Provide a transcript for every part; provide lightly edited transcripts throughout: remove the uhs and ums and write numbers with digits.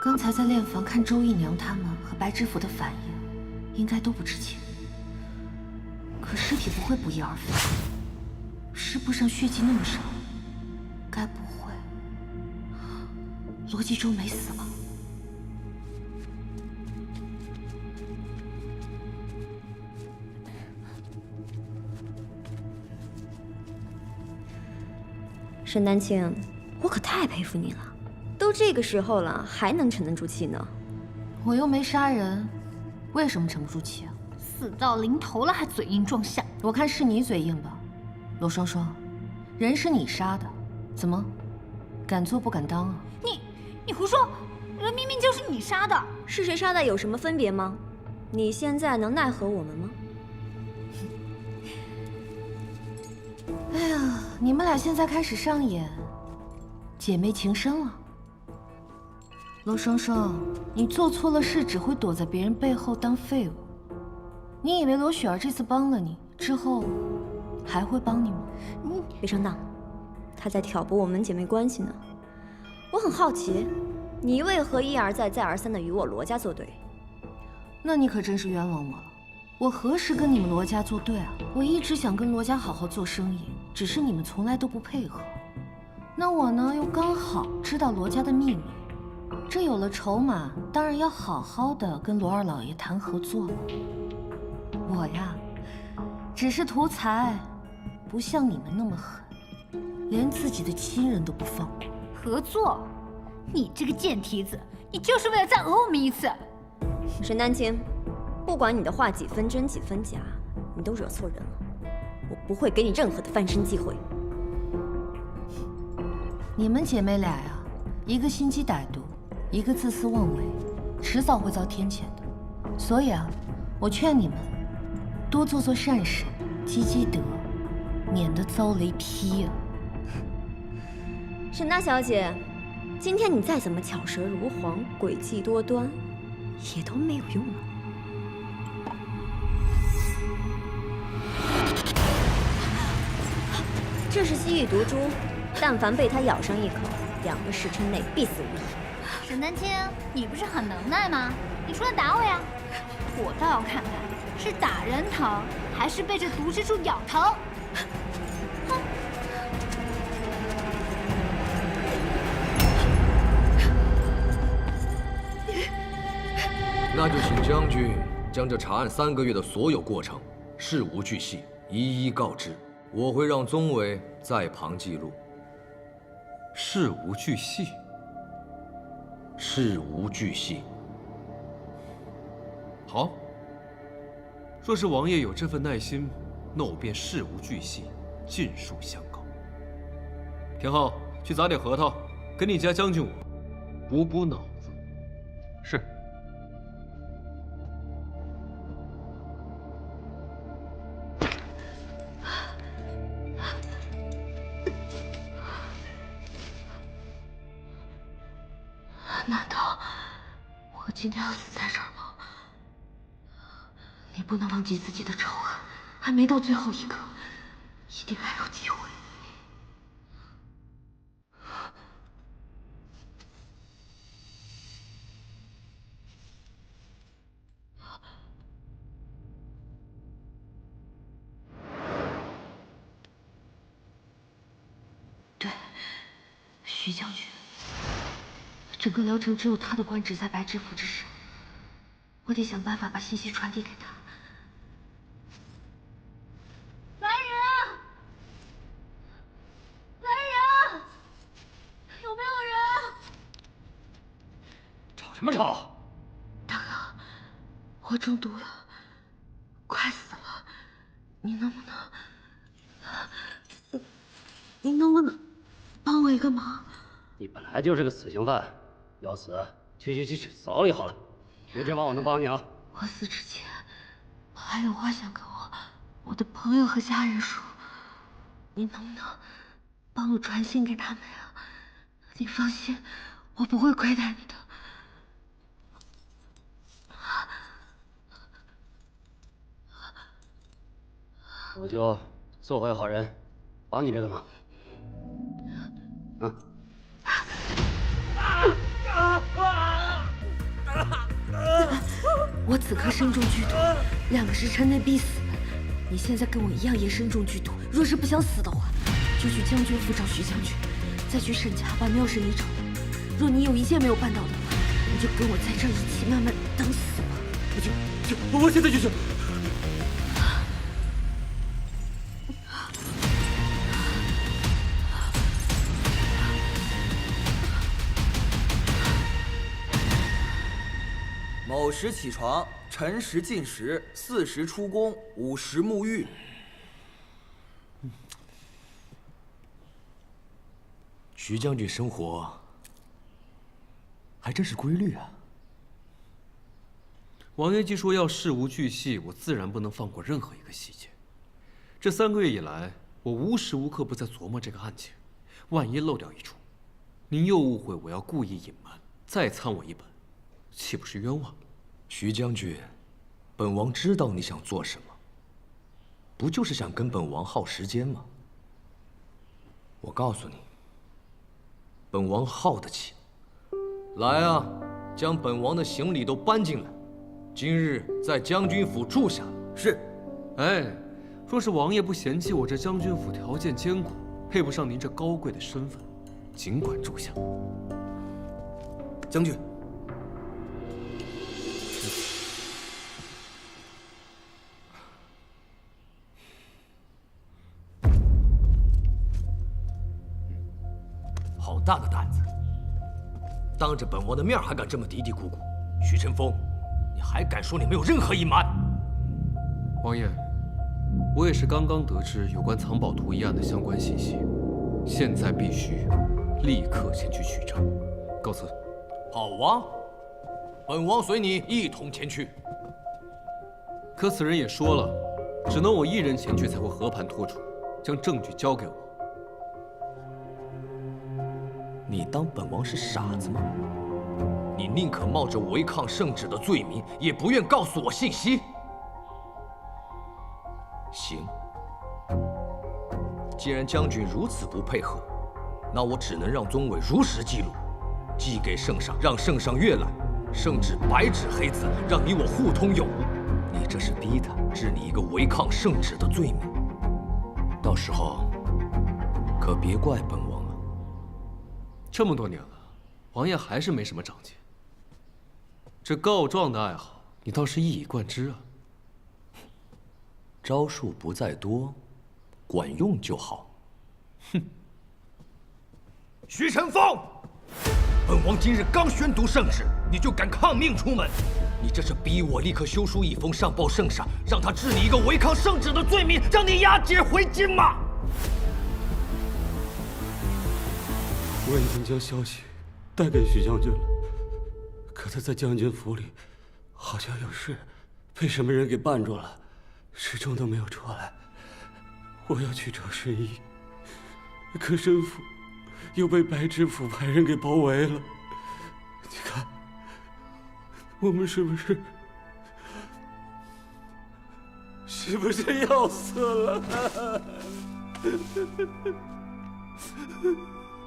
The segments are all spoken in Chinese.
刚才在殓房看周姨娘他们和白知府的反应，应该都不知情。可尸体不会不翼而飞，尸布上血迹那么少，该不会罗继周没死吧？沈丹青，我可太佩服你了，都这个时候了，还能沉得住气呢。我又没杀人，为什么沉不住气啊？死到临头了还嘴硬装瞎，我看是你嘴硬吧，罗双双，人是你杀的，怎么敢做不敢当啊？你胡说，人明明就是你杀的。是谁杀的有什么分别吗？你现在能奈何我们吗？哎呀，你们俩现在开始上演姐妹情深了。罗双双，你做错了事只会躲在别人背后当废物。你以为罗雪儿这次帮了你，之后还会帮你吗？别上当，她在挑拨我们姐妹关系呢。我很好奇，你为何一而再再而三的与我罗家作对？那你可真是冤枉我了。我何时跟你们罗家作对啊？我一直想跟罗家好好做生意，只是你们从来都不配合。那我呢，又刚好知道罗家的秘密，这有了筹码，当然要好好的跟罗二老爷谈合作了。我呀，只是图财，不像你们那么狠，连自己的亲人都不放过。合作？你这个贱蹄子，你就是为了再讹我们一次。沈丹青，不管你的话几分真几分假，你都惹错人了，我不会给你任何的翻身机会。你们姐妹俩呀，一个心机歹毒，一个自私妄为，迟早会遭天谴的。所以啊，我劝你们多做做善事，积积德，免得遭雷劈啊。沈大小姐，今天你再怎么巧舌如簧、诡计多端，也都没有用了。这是蜥蜴毒株，但凡被它咬上一口，2个时辰内必死无疑。沈丹青，你不是很能耐吗？你出来打我呀！我倒要看看是打人疼，还是被这毒蜘蛛咬疼。哼！那就请将军将这查案3个月的所有过程，事无巨细，一一告知。我会让宗伟在旁记录。事无巨细。事无巨细。好。若是王爷有这份耐心，那我便事无巨细，尽数相告。田浩，去砸点核桃，给你家将军我补补脑子。是。难道我今天要死在这儿吗？你不能忘记自己的仇恨，还没到最后一刻，一定还有机会。对，徐将军。整个疗程只有他的官职在白知府之上，我得想办法把信息传递给他。来人！来人！有没有人？吵什么吵？大哥，我中毒了，快死了，你能不能帮我一个忙？你本来就是个死刑犯。要死，去死里好了，别指望我能帮你啊！我死之前，我还有话想跟我的朋友和家人说，你能不能帮我传信给他们呀？你放心，我不会亏待你的。我就做回好人，帮你这个忙。啊。我此刻身中剧毒，2个时辰内必死。你现在跟我一样也身中剧毒，若是不想死的话，就去将军府找徐将军，再去沈家把妙神医找来。若你有一件没有办到的话，你就跟我在这儿一起慢慢等死吧。我现在就去。某时起床，辰时进食，4时出宫，5时沐浴。徐将军生活还真是规律啊。王爷既说要事无巨细，我自然不能放过任何一个细节。这3个月以来，我无时无刻不在琢磨这个案情，万一漏掉一处，您又误会我要故意隐瞒，再参我一本，岂不是冤枉？徐将军，本王知道你想做什么，不就是想跟本王耗时间吗？我告诉你，本王耗得起。来啊，将本王的行李都搬进来，今日在将军府住下。是。哎，若是王爷不嫌弃我这将军府条件艰苦，配不上您这高贵的身份，尽管住下。将军。好大的胆子！当着本王的面还敢这么嘀嘀咕咕，徐晨风，你还敢说你没有任何隐瞒？王爷，我也是刚刚得知有关藏宝图一案的相关信息，现在必须立刻前去取证。告辞。好啊，本王随你一同前去。可此人也说了，只能我一人前去才会和盘托出，将证据交给我。你当本王是傻子吗？你宁可冒着违抗圣旨的罪名，也不愿告诉我信息。行，既然将军如此不配合，那我只能让宗伟如实记录，寄给圣上，让圣上阅览，圣旨白纸黑字，让你我互通有无。你这是逼他治你一个违抗圣旨的罪名，到时候可别怪本王。这么多年了，王爷还是没什么长进。这告状的爱好，你倒是一以贯之啊。招数不在多，管用就好。哼！徐晨风，本王今日刚宣读圣旨，你就敢抗命出门？你这是逼我立刻修书一封上报圣上，让他治你一个违抗圣旨的罪名，让你押解回京吗？我已经将消息带给徐将军了，可他在将军府里好像有事，被什么人给绊住了，始终都没有出来。我要去找神医，可申府又被白知府派人给包围了。你看，我们是不是要死了？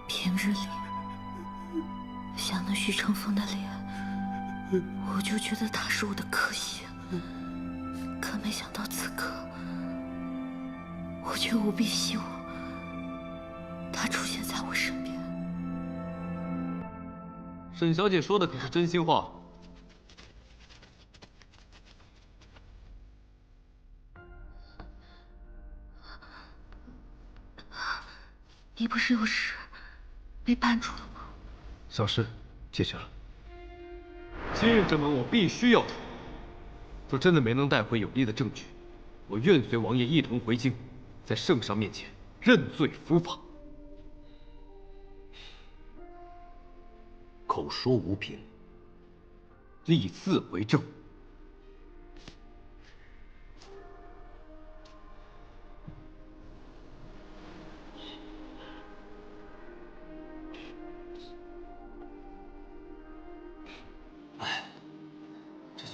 平日里想那徐成风的脸，我就觉得他是我的克星，可没想到此刻，我却无比希望他出现在我身边。沈小姐说的可是真心话。你不是有事被绊住了吗？小事，解决了。今日这门我必须要出。若真的没能带回有力的证据，我愿随王爷一同回京，在圣上面前认罪伏法。口说无凭，立字为证。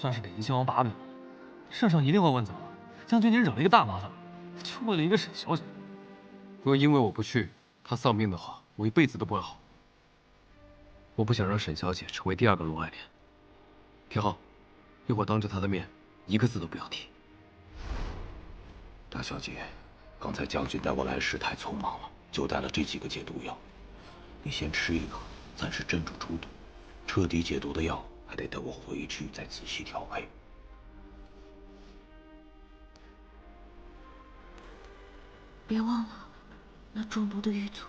算是给您先王把柄，圣上一定会问怎么了。将军您惹了一个大麻烦，就为了一个沈小姐。若因为我不去，她丧命的话，我一辈子都不会好。我不想让沈小姐成为第2个罗爱莲。田浩，一会儿当着他的面，一个字都不要提。大小姐，刚才将军带我来时太匆忙了，就带了这几个解毒药，你先吃一个，暂时镇住出毒。彻底解毒的药还得等我回去再仔细调配。别忘了，那中毒的狱卒。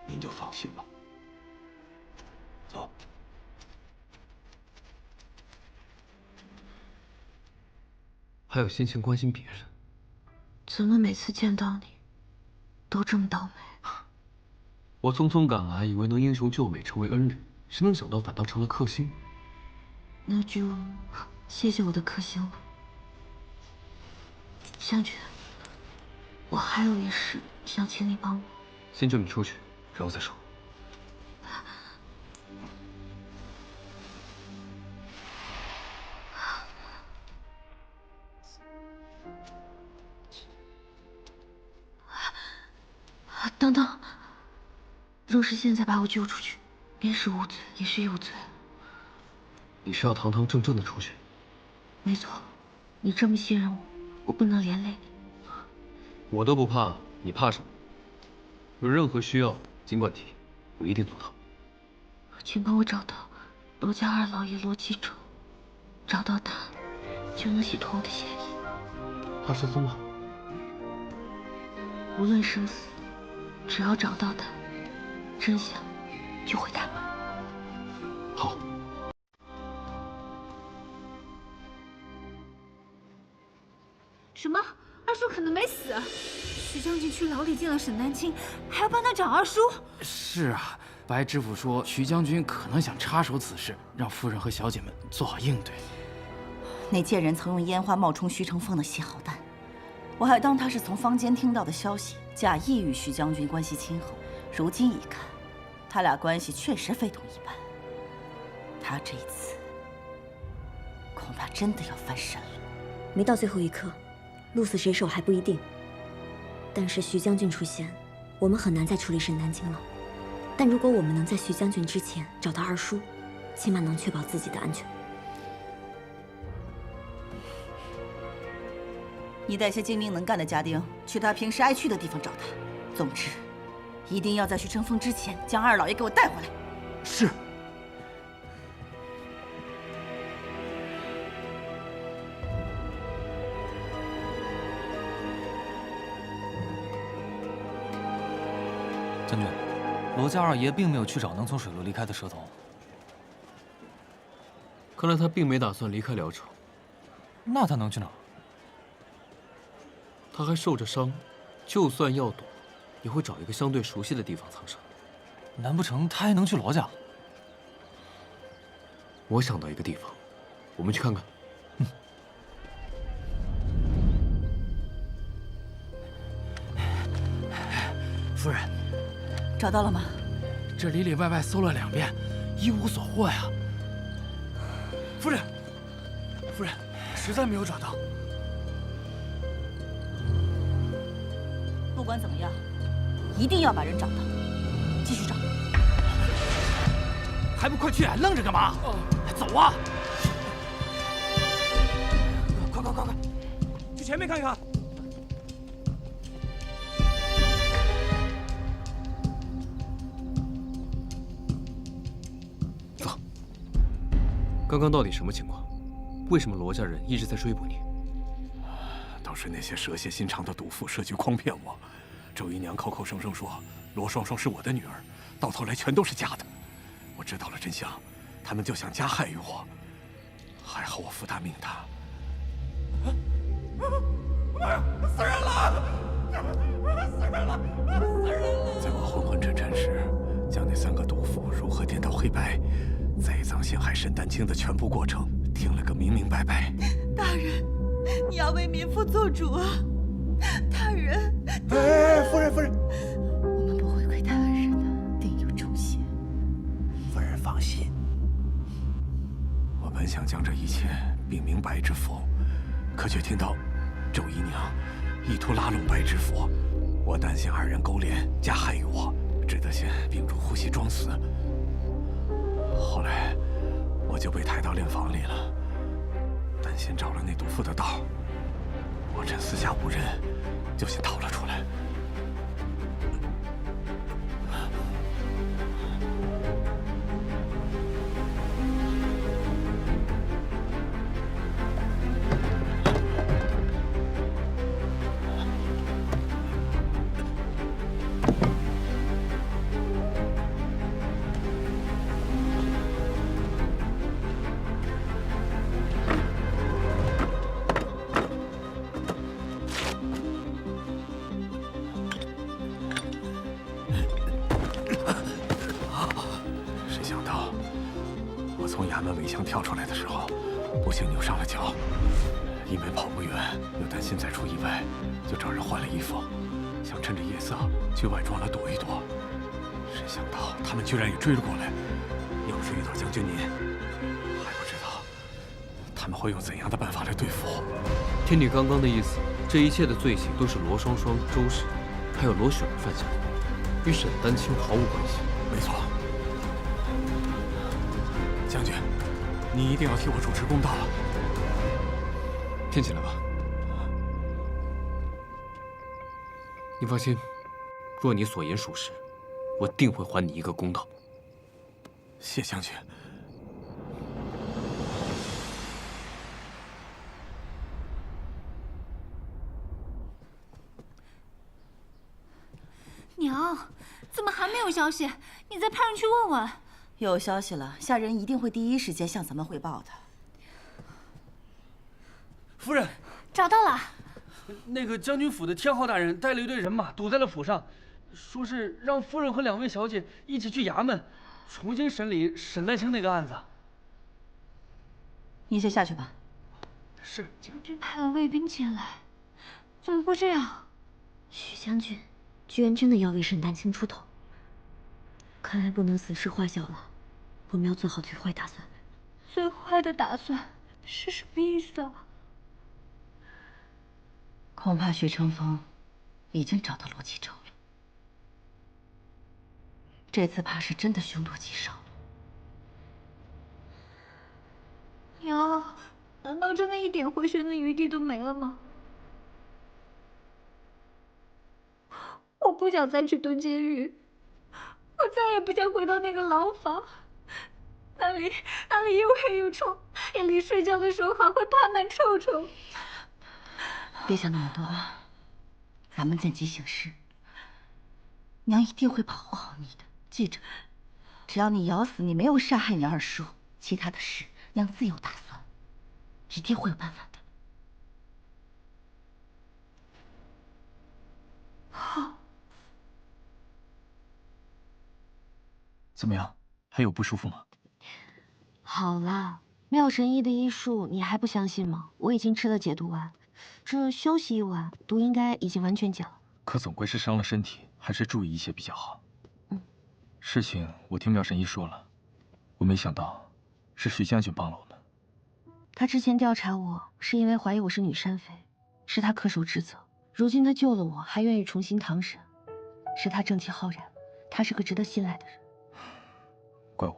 您就放心吧。走。还有心情关心别人，怎么每次见到你，都这么倒霉？我匆匆赶来，以为能英雄救美，成为恩人，谁能想到反倒成了克星。那就谢谢我的克星了。将军，我还有一事想请你帮我。先救你出去，然后再说。等等，若是现在把我救出去，便是无罪，也是有罪。你是要堂堂正正的出去？没错，你这么信任我，我不能连累你。我都不怕，你怕什么？有任何需要尽管提，我一定做到。请帮我找到罗家二老爷罗继成，找到他，就能洗脱我的嫌疑。他失踪了。无论生死，只要找到他，真相就会大白。好。什么？二叔可能没死？徐将军去牢里见了沈丹青，还要帮他找二叔？是啊，白知府说徐将军可能想插手此事，让夫人和小姐们做好应对。那贱人曾用烟花冒充徐承凤的细好蛋，我还当他是从坊间听到的消息，假意与徐将军关系亲厚。如今一看，他俩关系确实非同一般。他这一次恐怕真的要翻身了。没到最后一刻，鹿死谁手还不一定。但是徐将军出现，我们很难再处理沈丹青了。但如果我们能在徐将军之前找到二叔，起码能确保自己的安全。你带些精明能干的家丁去他平时爱去的地方找他。总之，一定要在徐承凤之前将二老爷给我带回来。是。将军，罗家二爷并没有去找能从水路离开的蛇头。看来他并没打算离开辽城。那他能去哪儿？他还受着伤，就算要躲，也会找一个相对熟悉的地方藏身。难不成他还能去罗家？我想到一个地方，我们去看看。夫人，找到了吗？这里里外外搜了2遍，一无所获呀。夫人，夫人，实在没有找到。不管怎么样，一定要把人找到。继续找。还不快去？愣着干嘛？走啊！快，去前面看一看。走。刚刚到底什么情况？为什么罗家人一直在追捕你？都是那些蛇蝎心肠的毒妇设局诓骗我。周姨娘口口声声说罗双双是我的女儿，到头来全都是假的。我知道了真相，他们就想加害于我。还好我福大命大。死人了！死人了！死人了！在我昏昏沉沉时，将那3个毒妇如何颠倒黑白、栽赃陷害沈丹青的全部过程听了个明明白白。大人，你要为民妇做主啊！大人，哎，夫人，我们不会亏待恩人的，定有重谢。夫人放心，我本想将这一切禀明白知府，可却听到周姨娘意图拉拢白知府，我担心2人勾连加害于我，只得先屏住呼吸装死。后来我就被抬到殓房里了，但们先找了那毒妇的道，我趁四下无人，就先逃了出来。从衙门围墙跳出来的时候，不幸扭伤了脚，因为跑不远，又担心再出意外，就找人换了衣服，想趁着夜色去外庄了躲一躲。谁想到他们居然也追了过来，要是遇到将军您，还不知道他们会用怎样的办法来对付我。听你刚刚的意思，这一切的罪行都是罗双双、周氏，还有罗雪儿犯下的，与沈丹青毫无关系。没错。将军，你一定要替我主持公道。听起来吧。你放心，若你所言属实，我定会还你一个公道。谢将军。娘，怎么还没有消息？你再派人去问问。有消息了，下人一定会第一时间向咱们汇报的。夫人，找到了。那个将军府的天浩大人带了一队人马堵在了府上，说是让夫人和2位小姐一起去衙门，重新审理沈丹青那个案子。你先下去吧。是。将军派了卫兵前来，怎么会这样？徐将军居然真的要为沈丹青出头，看来不能死事化小了。我们要做好最坏打算。最坏的打算是什么意思啊？恐怕徐承风已经找到罗继周了。这次怕是真的凶多吉少了。娘，难道真的一点回旋的余地都没了吗？我不想再去蹲监狱，我再也不想回到那个牢房。那里又黑又臭，夜里睡觉的时候还会爬满臭虫。别想那么多，咱们见机行事。娘一定会保护好你的，记着，只要你咬死你没有杀害你二叔，其他的事娘自有打算，一定会有办法的。好。怎么样？还有不舒服吗？好了，妙神医的医术你还不相信吗？我已经吃了解毒丸，这休息一晚，毒应该已经完全解了。可总归是伤了身体，还是注意一些比较好。事情我听妙神医说了，我没想到是徐将军帮了我们。他之前调查我是因为怀疑我是女山妃，是他恪守职责。如今他救了我，还愿意重新堂审，是他正气浩然，他是个值得信赖的人。怪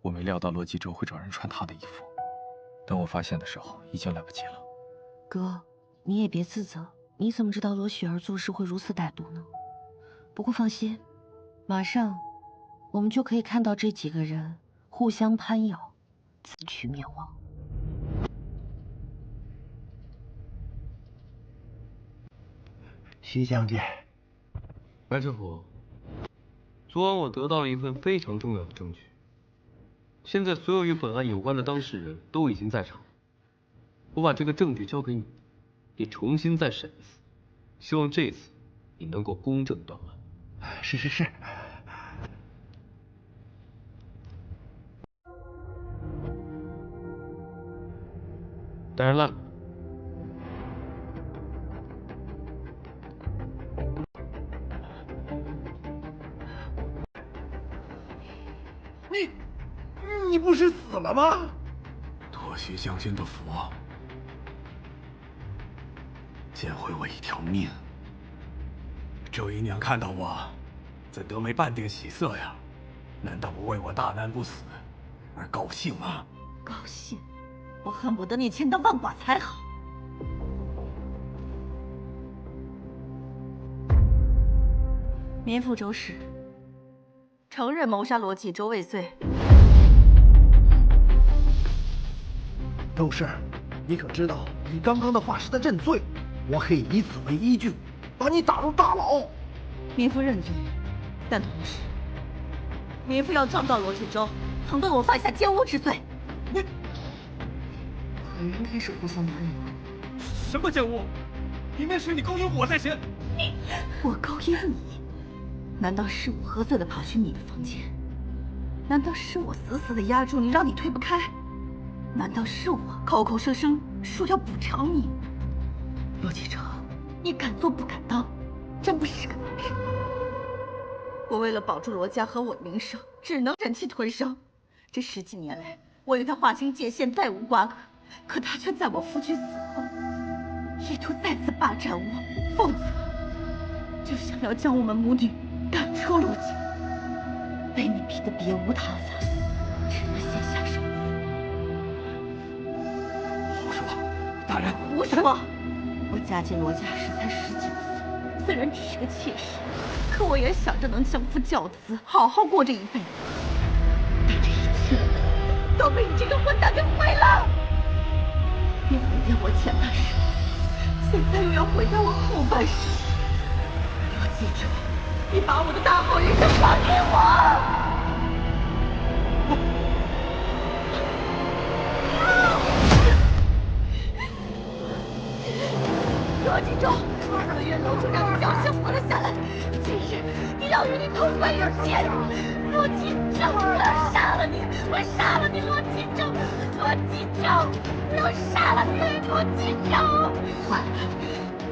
我没料到罗继周会找人穿他的衣服，等我发现的时候已经来不及了。哥，你也别自责，你怎么知道罗雪儿做事会如此歹毒呢？不过放心，马上我们就可以看到这几个人互相攀咬，自取灭亡。徐将军，白知府，昨晚我得到了一份非常重要的证据。现在所有与本案有关的当事人都已经在场，我把这个证据交给你，你重新再审一次，希望这次你能够公正断案。是。带人来。你不是死了吗？托徐将军的福，捡回我一条命。周姨娘看到我，怎得没半点喜色呀？难道不为我大难不死而高兴吗？高兴？我恨不得你千刀万剐才好。民妇周氏承认谋杀罗继周未遂。周氏，你可知道你刚刚的话是在认罪？我可以以此为依据，把你打入大牢。民妇认罪，但同时，民妇要状告罗继周曾对我犯下奸污之罪。本人开始胡思乱想了。什么奸污？明明是你勾引我在先。我勾引你？难道是我喝醉了跑去你的房间？难道是我死死的压住你，让你推不开？难道是我口口声声说要补偿你？罗继周，你敢做不敢当，真不是个男人。我为了保住罗家和我的名声，只能忍气吞声。这10几年来，我与他划清界限，再无瓜葛，可他却在我夫君死后，意图再次霸占我，否则就想要将我们母女赶出罗家。被你逼得别无他法，只能先下手。胡说，大人！胡说！我嫁进罗家时才19岁，虽然只是个妾室，可我也想着能相夫教子，好好过这一辈子。但这一切都被你这个混蛋给毁了！你毁掉我前半生，现在又要毁掉我后半生。罗继周，你把我的大好人生还给我！罗继周，2个月楼主让你侥幸活了下来，今日你要与你同归于尽！罗继周，我要杀了你！我杀了你，罗继周！罗继周，我要杀了你，罗继周！完了，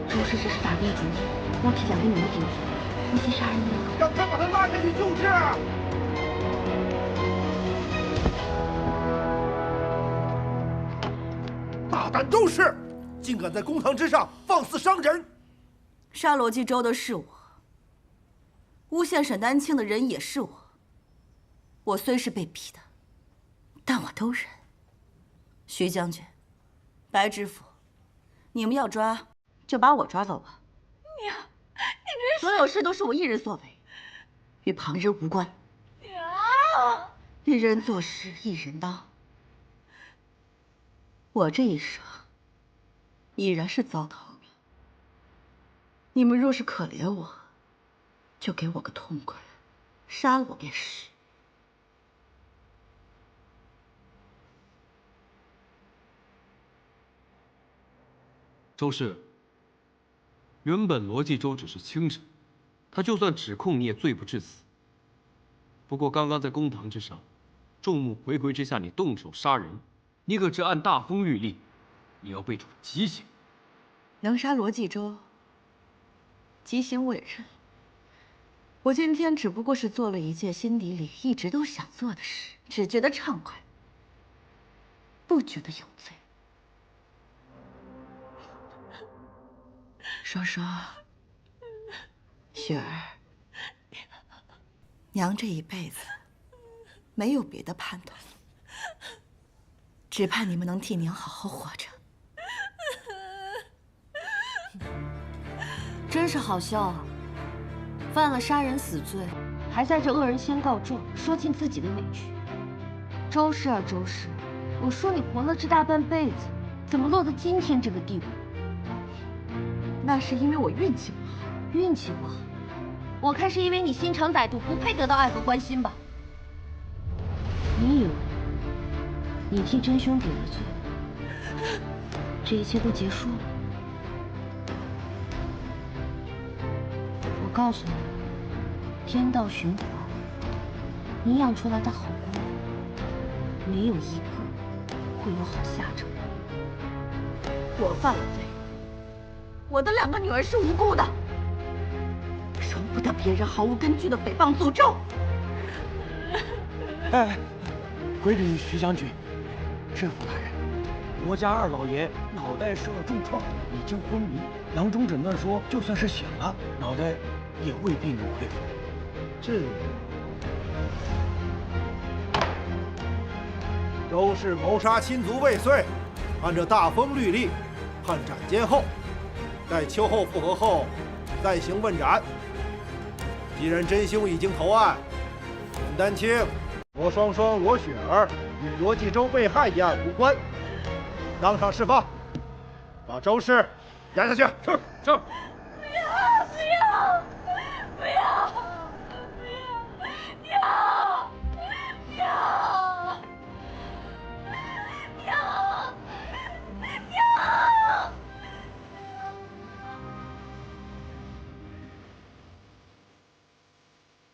周氏这是打定主意要替2个女人顶罪，诬陷杀人灭口。赶快把他拉下去救治！大胆周氏，竟敢在公堂之上放肆伤人！杀罗继周的是我，诬陷沈丹青的人也是我。我虽是被逼的，但我都忍。徐将军，白知府，你们要抓就把我抓走吧。娘，你这所有事都是我一人所为，与旁人无关。娘，一人做事一人当。我这一生已然是糟透了。你们若是可怜我，就给我个痛快，杀了我便是。周氏，原本罗继周只是轻审，他就算指控你也罪不至死。不过刚刚在公堂之上，众目睽睽之下你动手杀人，你可知按大风律例，你要被处极刑。能杀罗继周，极刑我也认。我今天只不过是做了一件心底里一直都想做的事，只觉得畅快，不觉得有罪。双双，雪儿，娘这一辈子没有别的盼头，只盼你们能替娘好好活着。真是好笑啊！犯了杀人死罪，还在这恶人先告状，说尽自己的委屈。周氏啊周氏，我说你活了这大半辈子，怎么落得今天这个地步？那是因为我运气不好。运气不好？我看是因为你心肠歹毒，不配得到爱和关心吧？你以为你替真凶顶了罪，这一切都结束了？我告诉你，天道循环，你养出来的好姑娘，没有一个会有好下场。我犯了罪，我的2个女儿是无辜的，容不得别人毫无根据的诽谤诅咒。哎，回禀徐将军，知府大人，罗家2老爷脑袋受了重创，已经昏迷。郎中诊断说，就算是醒了，脑袋也未必能恢复。这周氏谋杀亲族未遂，按照大封律例判斩监候，待秋后复合后再行问斩。既然真凶已经投案，陈丹青、罗双双、罗雪儿与罗继周被害一案无关，当场释放，把周氏押下去。是。不要！不要！不要！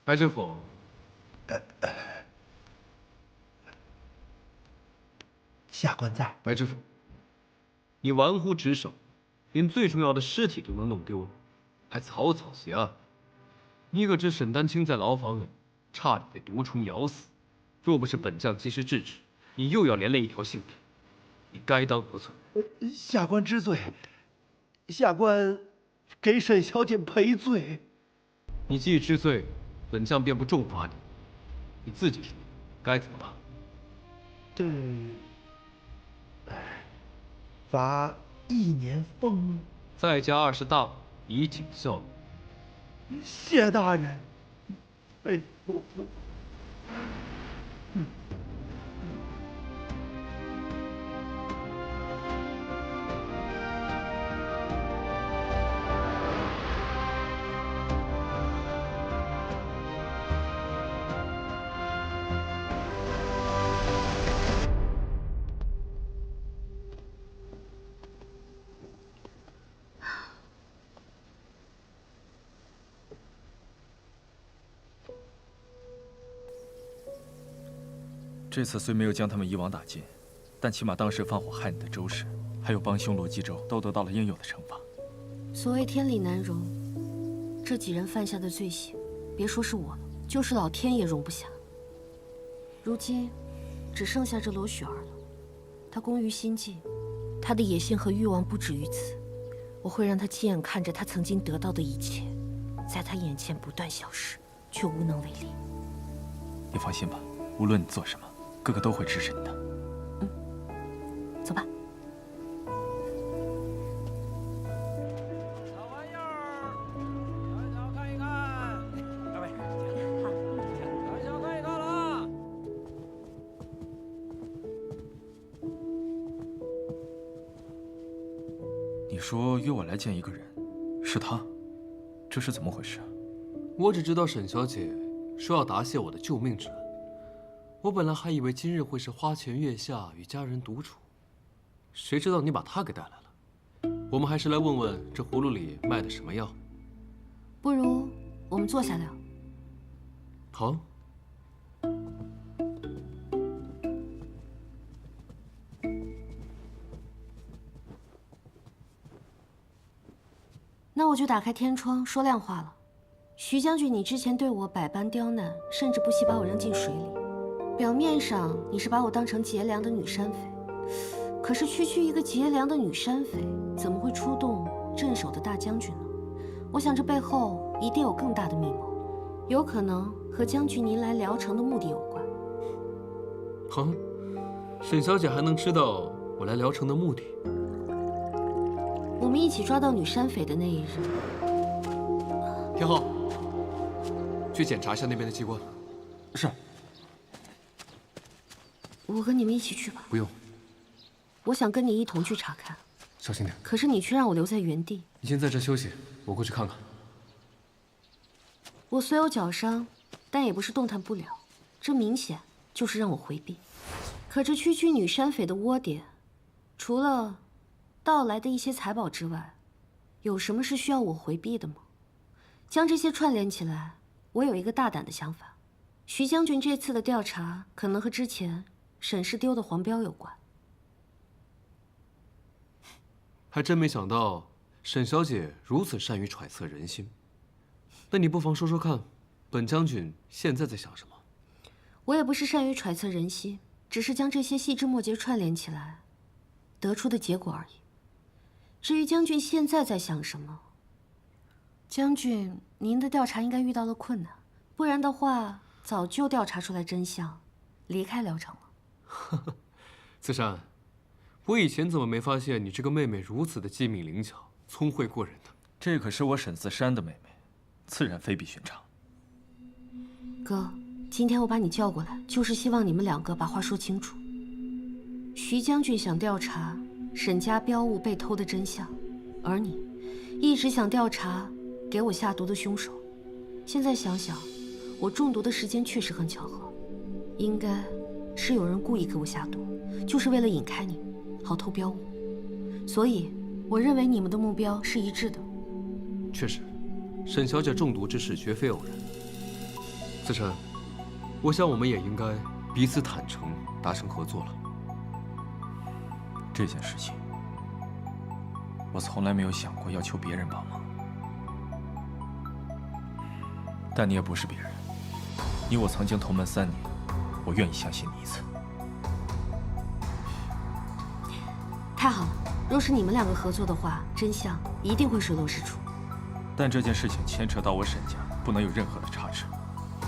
白知府，下官在。白知府，你玩忽职守，连最重要的尸体都能弄丢了，还草草结案。你可知沈丹青在牢房里差点被毒虫咬死，若不是本将及时制止，你又要连累一条性命，你该当何罪？下官知罪，下官给沈小姐赔罪。你既知罪，本将便不重罚你，你自己说该怎么办？罚1年俸，再加20大板，以儆效尤。谢大人。哎，这次虽没有将他们一网打尽，但起码当时放火害你的周氏，还有帮凶罗继周，都得到了应有的惩罚。所谓天理难容，这几人犯下的罪行，别说是我了，就是老天也容不下。如今，只剩下这罗雪儿了。她工于心计，她的野心和欲望不止于此。我会让她亲眼看着她曾经得到的一切，在她眼前不断消失，却无能为力。你放心吧，无论你做什么，哥哥都会支持你的。走吧。你说约我来见一个人，是他，这是怎么回事？我只知道沈小姐说要答谢我的救命之恩。我本来还以为今日会是花前月下与家人独处，谁知道你把她给带来了。我们还是来问问这葫芦里卖的什么药。不如我们坐下聊。好。那我就打开天窗说亮话了。徐将军，你之前对我百般刁难，甚至不惜把我扔进水里。表面上你是把我当成劫粮的女山匪，可是区区一个劫粮的女山匪，怎么会出动镇守的大将军呢？我想这背后一定有更大的密谋，有可能和将军您来聊城的目的有关。哼，沈小姐还能知道我来聊城的目的？我们一起抓到女山匪的那一日，天昊，去检查一下那边的机关。是。我跟你们一起去吧。不用，我想跟你一同去查看。小心点。可是你却让我留在原地。你先在这休息，我过去看看。我虽有脚伤，但也不是动弹不了，这明显就是让我回避。可这区区女山匪的窝点，除了盗来的一些财宝之外，有什么是需要我回避的吗？将这些串联起来，我有一个大胆的想法：徐将军这次的调查可能和之前沈氏丢的黄标有关。还真没想到沈小姐如此善于揣测人心。那你不妨说说看，本将军现在在想什么？我也不是善于揣测人心，只是将这些细枝末节串联起来，得出的结果而已。至于将军现在在想什么，将军，您的调查应该遇到了困难，不然的话，早就调查出来真相，离开聊城了。子珊，我以前怎么没发现你这个妹妹如此的机敏灵巧、聪慧过人呢？这可是我沈子珊的妹妹，自然非比寻常。哥，今天我把你叫过来，就是希望你们两个把话说清楚。徐将军想调查沈家标物被偷的真相，而你一直想调查给我下毒的凶手。现在想想，我中毒的时间确实很巧合，应该是有人故意给我下毒，就是为了引开你，好偷标物。所以，我认为你们的目标是一致的。确实，沈小姐中毒之事绝非偶然。子琛，我想我们也应该彼此坦诚，达成合作了。这件事情，我从来没有想过要求别人帮忙。但你也不是别人，你我曾经同门3年，我愿意相信你一次。太好了，若是你们两个合作的话，真相一定会水落石出。但这件事情牵扯到我沈家，不能有任何的差池。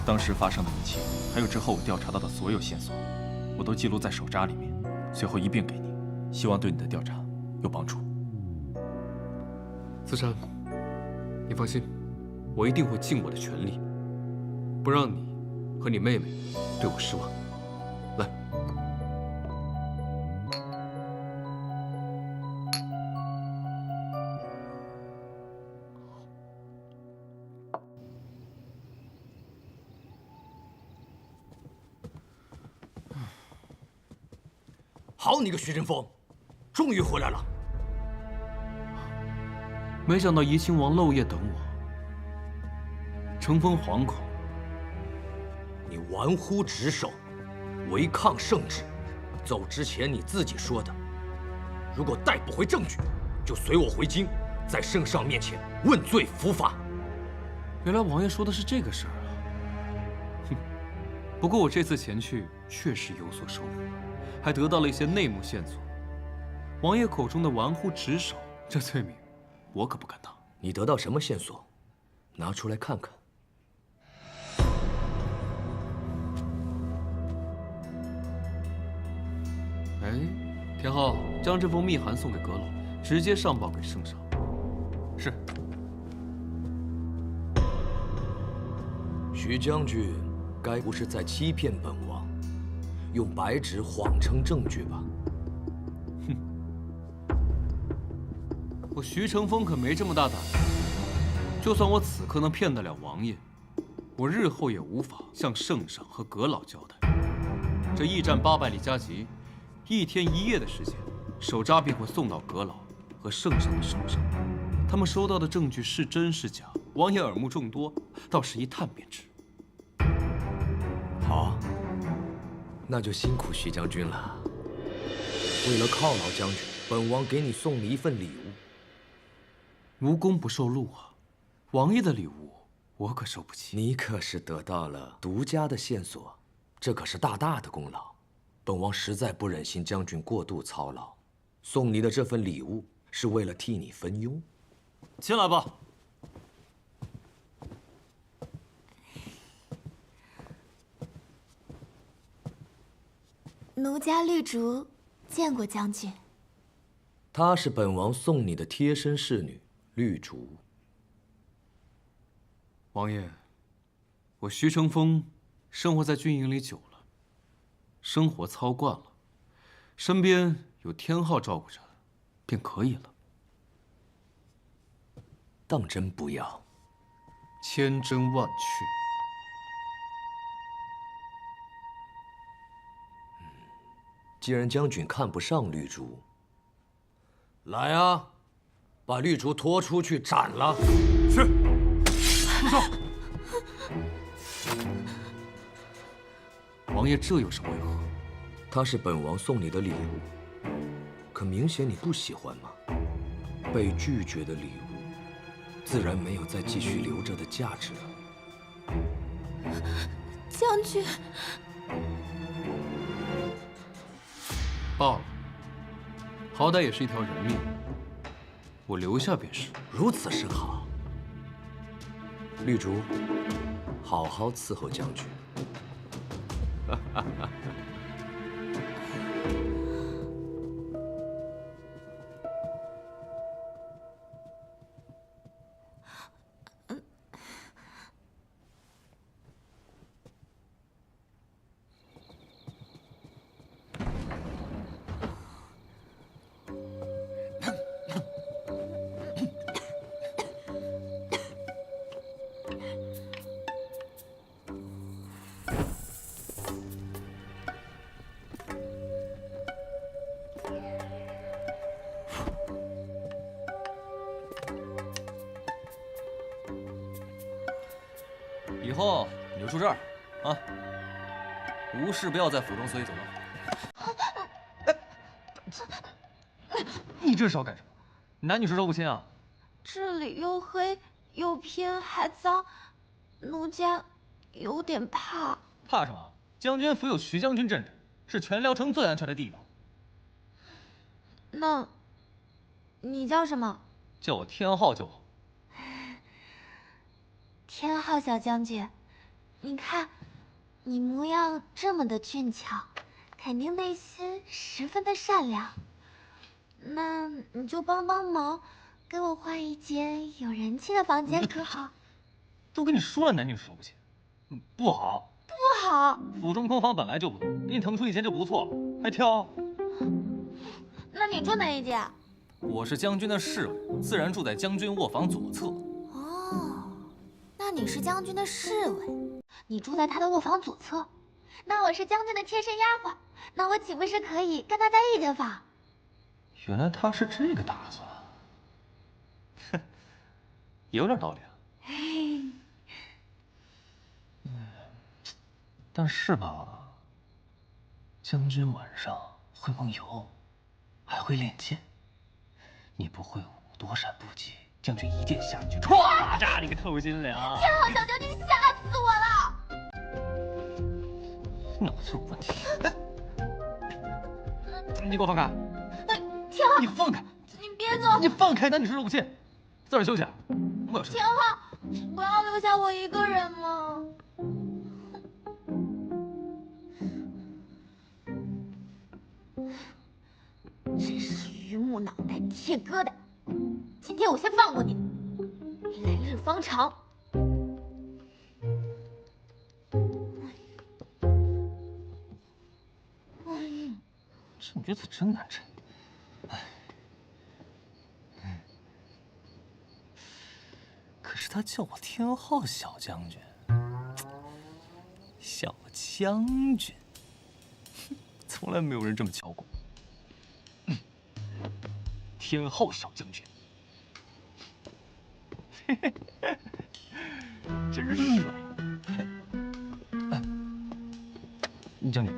当时发生的一切，还有之后我调查到的所有线索，我都记录在手札里面，随后一并给你，希望对你的调查有帮助。子琛，你放心，我一定会尽我的全力，不让你和你妹妹对我失望。来。好你个徐振峰，终于回来了！没想到怡亲王漏夜等我，乘风惶恐。你玩忽职守，违抗圣旨。走之前你自己说的，如果带不回证据，就随我回京，在圣上面前问罪伏法。原来王爷说的是这个事儿啊！哼，不过我这次前去确实有所收获。还得到了一些内幕线索。王爷口中的玩忽职守，这罪名，我可不敢当。你得到什么线索？拿出来看看。哎，田浩，将这封密函送给阁老，直接上报给圣上。是。徐将军，该不是在欺骗本王？用白纸谎称证据吧？哼，我徐承风可没这么大胆。就算我此刻能骗得了王爷，我日后也无法向圣上和阁老交代。这驿站800里加急，1天1夜的时间，手札便会送到阁老和圣上的手上。他们收到的证据是真是假，王爷耳目众多，倒是一探便知。好。那就辛苦徐将军了。为了犒劳将军，本王给你送了一份礼物。无功不受禄啊！王爷的礼物，我可受不起。你可是得到了独家的线索，这可是大大的功劳。本王实在不忍心将军过度操劳，送你的这份礼物是为了替你分忧。进来吧。奴家绿竹见过将军。她是本王送你的贴身侍女绿竹。王爷，我徐承风生活在军营里久了，生活操惯了，身边有天浩照顾着，便可以了。当真不要？千真万确。既然将军看不上绿竹，来啊，把绿竹拖出去斩了。是。住手！王爷，这有什么为何？它是本王送你的礼物，可明显你不喜欢嘛。被拒绝的礼物，自然没有再继续留着的价值了。将军。罢了，好歹也是一条人命，我留下便是。如此甚好。绿竹，好好伺候将军。以后你就住这儿，啊，无事不要在府中随意走动。你这是要干什么？男女授受不亲啊？这里又黑又偏还脏，奴家有点怕。怕什么？将军府有徐将军镇着，是全辽城最安全的地方。那，你叫什么？叫我天昊就好。天昊小将军，你看，你模样这么的俊俏，肯定内心十分的善良。那你就帮帮忙，给我换一间有人气的房间，可好？都跟你说了，男女授受不亲，不好。不好。府中空房本来就不多，给你腾出一间就不错了，还挑？那你住哪一间？我是将军的侍卫，自然住在将军卧房左侧。哦，那你是将军的侍卫，你住在他的卧房左侧。那我是将军的贴身丫鬟，那我岂不是可以跟他在一间房？原来他是这个打算，哼，有点道理啊。但是吧，将军晚上会梦游，还会练剑，你不会舞躲闪不及，将军一剑下去，唰，炸你个透心凉！天昊小将军，吓死我了！脑子有问题！你给我放开！天昊，你放开！你别走！你放开！男女授受不亲，自个儿休息。我要休息。天昊，不要留下我一个人嘛！真是榆木脑袋铁疙瘩！今天我先放过你，来日方长。这女子真难缠。可是她叫我天昊小将军，小将军，从来没有人这么叫过。天昊小将军，真帅！将军，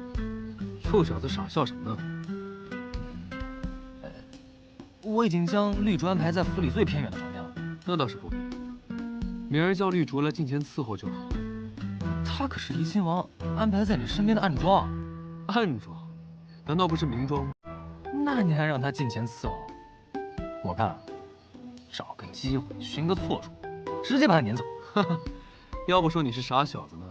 臭小子傻笑什么呢？我已经将绿竹安排在府里最偏远的房间了。那倒是不必，明儿叫绿竹来近前伺候就好。他可是怡亲王安排在你身边的暗桩。暗桩？难道不是明桩吗？那你还让他近前伺候？我看，找个机会寻个错处，直接把他撵走。哈哈，要不说你是傻小子呢。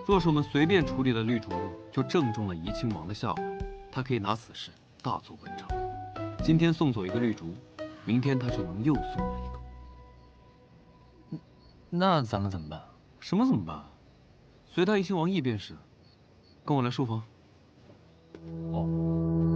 若是我们随便处理了绿竹，就正中了怡亲王的下怀，他可以拿此事大做文章。今天送走一个绿竹，明天他就能又送来一个。那咱们怎么办？什么怎么办？随他怡亲王意便是。跟我来书房。哦。